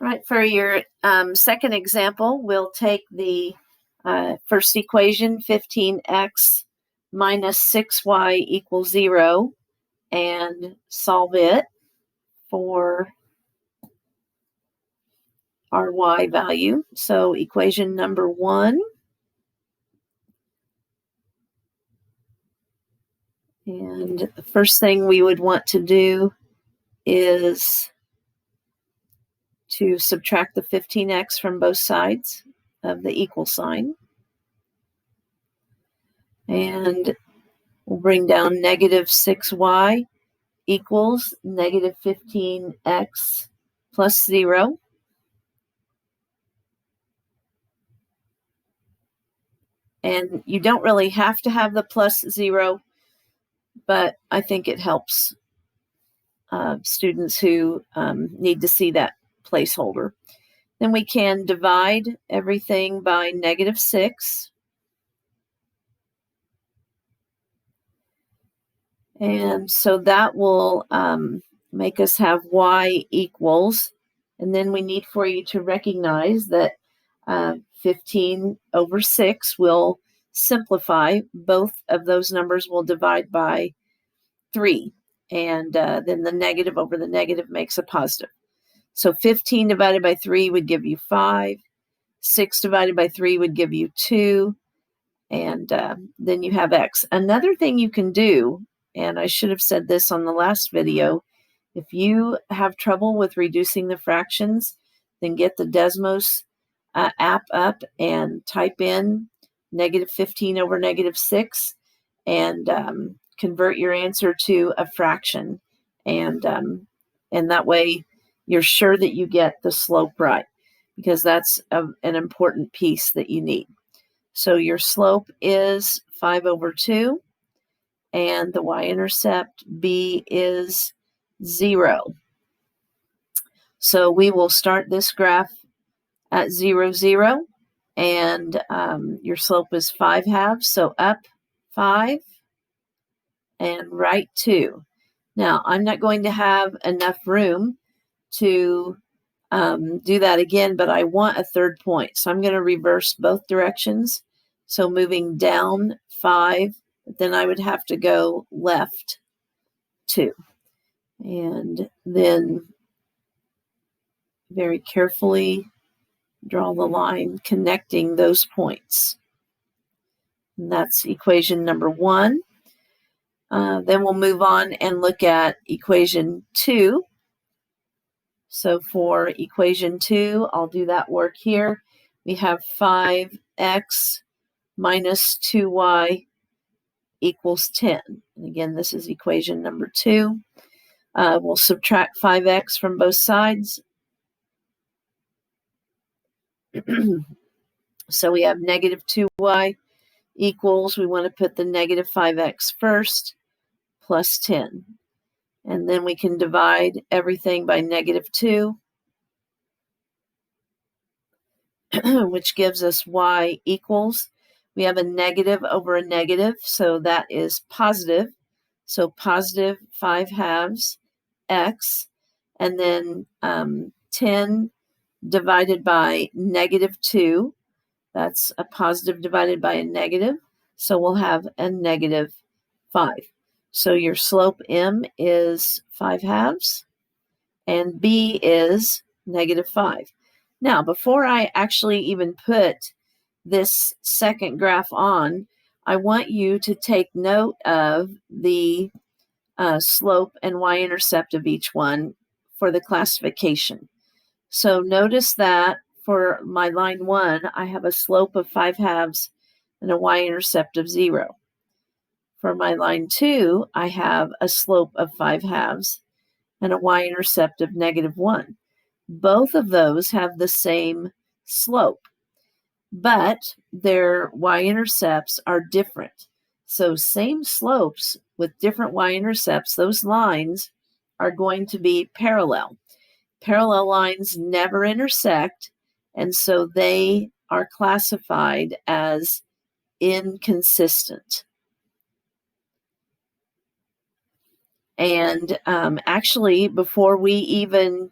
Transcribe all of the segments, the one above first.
All right, for your second example, we'll take the first equation, 15x minus 6y equals 0, and solve it for our y value. So equation number 1. And the first thing we would want to do is to subtract the 15x from both sides of the equal sign. And we'll bring down negative 6y equals negative 15x plus 0. And you don't really have to have the plus 0, but I think it helps students who need to see that placeholder. Then we can divide everything by negative 6. And so that will make us have y equals. And then we need for you to recognize that 15 over 6 will simplify. Both of those numbers will divide by 3. And then the negative over the negative makes a positive. So 15 divided by 3 would give you 5. 6 divided by 3 would give you 2. And then you have x. Another thing you can do, and I should have said this on the last video, if you have trouble with reducing the fractions, then get the Desmos app up and type in negative 15 over negative 6 and convert your answer to a fraction. And that way you're sure that you get the slope right, because that's an important piece that you need. So your slope is 5 over 2, and the y-intercept b is 0. So we will start this graph at 0, 0, and your slope is 5/2, so up 5 and right 2. Now, I'm not going to have enough room to do that again, but I want a third point. So I'm going to reverse both directions. So moving down 5, then I would have to go left 2. And then very carefully draw the line connecting those points. And that's equation number 1. Then we'll move on and look at equation 2. So for equation 2, I'll do that work here. We have 5x minus 2y equals 10. And again, this is equation number 2. We'll subtract 5x from both sides. So we have negative 2y equals, we want to put the negative 5x first, plus 10. And then we can divide everything by negative 2, which gives us y equals. We have a negative over a negative, so that is positive. So positive 5/2 x, and then 10 divided by negative 2. That's a positive divided by a negative, so we'll have a negative 5. So your slope m is 5/2, and b is negative 5. Now, before I actually even put this second graph on, I want you to take note of the slope and y-intercept of each one for the classification. So notice that for my line 1, I have a slope of 5/2 and a y-intercept of 0. For my line 2, I have a slope of 5/2 and a y-intercept of negative 1. Both of those have the same slope, but their y-intercepts are different. So same slopes with different y-intercepts, those lines are going to be parallel. Parallel lines never intersect, and so they are classified as inconsistent. And actually, before we even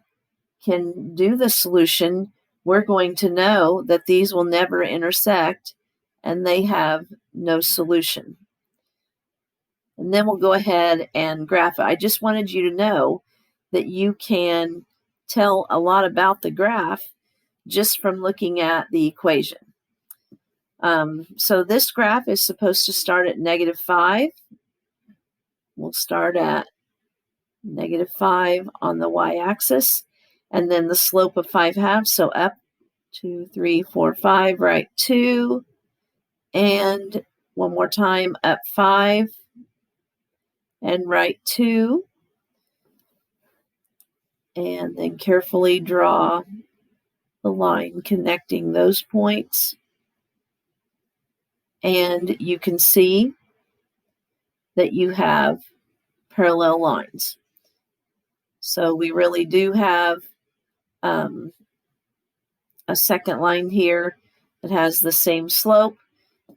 can do the solution, we're going to know that these will never intersect and they have no solution. And then we'll go ahead and graph it. I just wanted you to know that you can tell a lot about the graph just from looking at the equation. So this graph is supposed to start at -5. We'll start at -5 on the y-axis, and then the slope of 5/2, so up 2, 3, 4, 5, right 2, and one more time, up 5, and right 2, and then carefully draw the line connecting those points. And you can see that you have parallel lines. So we really do have a second line here that has the same slope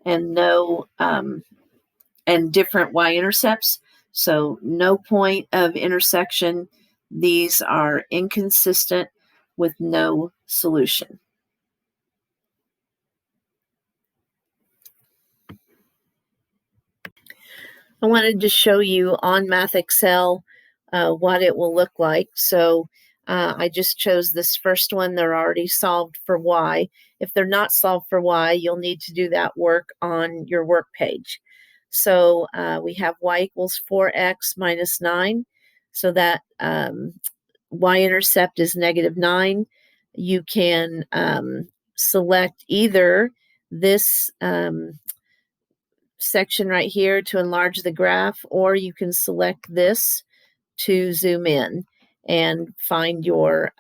and no and different y-intercepts. So no point of intersection. These are inconsistent with no solution. I wanted to show you on Math Excel what it will look like. So I just chose this first one. They're already solved for y. If they're not solved for y, you'll need to do that work on your work page. So we have y equals 4x minus 9. So that y-intercept is -9. You can select either this section right here to enlarge the graph, or you can select this to zoom in and find your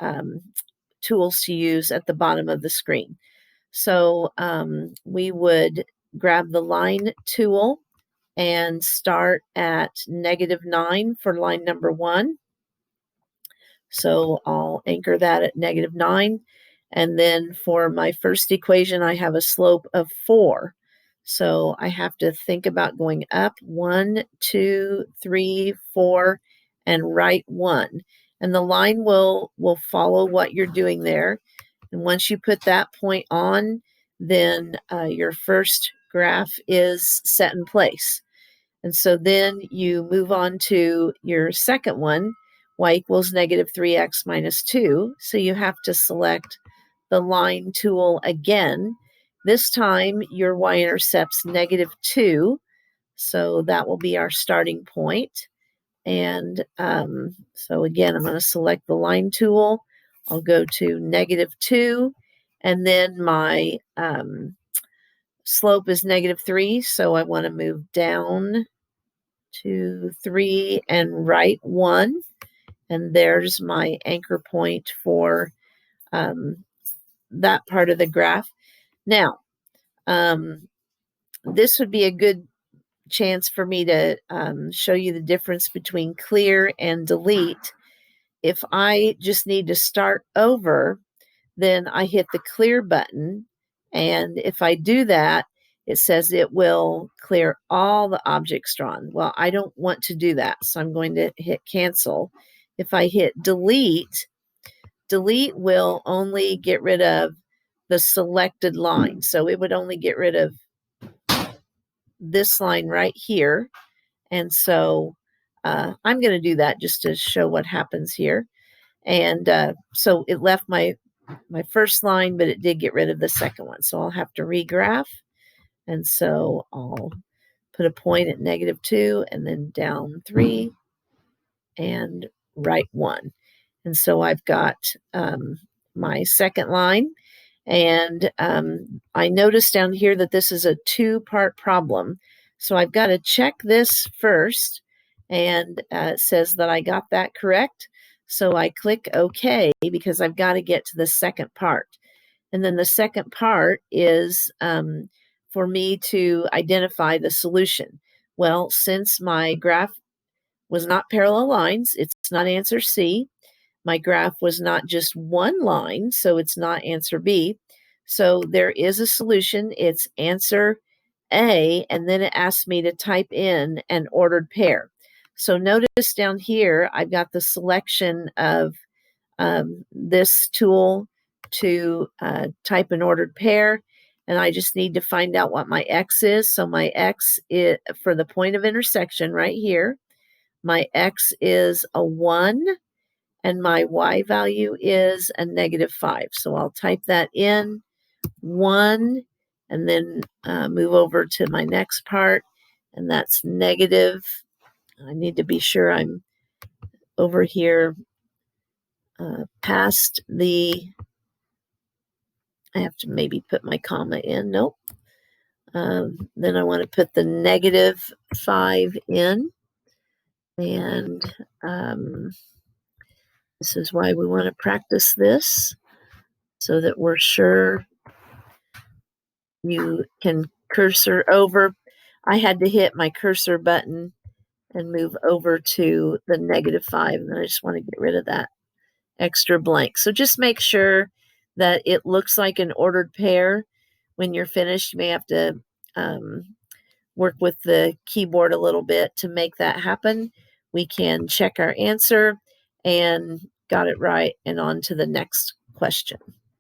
tools to use at the bottom of the screen. So we would grab the line tool and start at -9 for line number 1. So I'll anchor that at -9. And then for my first equation, I have a slope of 4. So I have to think about going up 1, 2, 3, 4, and right 1. And the line will follow what you're doing there. And once you put that point on, then your first graph is set in place. And so then you move on to your second one, y equals -3x minus 2. So you have to select the line tool again. This time your y-intercept's -2. So that will be our starting point. And so again, I'm going to select the line tool. I'll go to -2. And then my slope is -3. So I want to move down 2, 3, and right 1. And there's my anchor point for that part of the graph. Now, this would be a good chance for me to show you the difference between clear and delete. If I just need to start over, then I hit the clear button. And if I do that, it says it will clear all the objects drawn. Well, I don't want to do that, so I'm going to hit cancel. If I hit delete, delete will only get rid of the selected line. So it would only get rid of this line right here. And so I'm going to do that just to show what happens here. And so it left my first line, but it did get rid of the second one. So I'll have to regraph. And so I'll put a point at -2 and then down 3 and right 1. And so I've got my second line. And I noticed down here that this is a 2-part problem. So I've got to check this first. And it says that I got that correct. So I click OK because I've got to get to the second part. And then the second part is for me to identify the solution. Well, since my graph was not parallel lines, it's not answer C. My graph was not just one line, so it's not answer B. So there is a solution. It's answer A, and then it asks me to type in an ordered pair. So notice down here, I've got the selection of this tool to type an ordered pair, and I just need to find out what my x is. So my x is, for the point of intersection right here, my x is a 1, and my y value is a -5. So I'll type that in, 1, and then move over to my next part, and that's negative. I need to be sure I'm over here past the, I have to maybe put my comma in. Nope. Then I want to put the -5 in. And this is why we want to practice this, so that we're sure. You can cursor over. I had to hit my cursor button and move over to the -5, and I just want to get rid of that extra blank. So just make sure that it looks like an ordered pair when you're finished. You may have to work with the keyboard a little bit to make that happen. We can check our answer and got it right and on to the next question.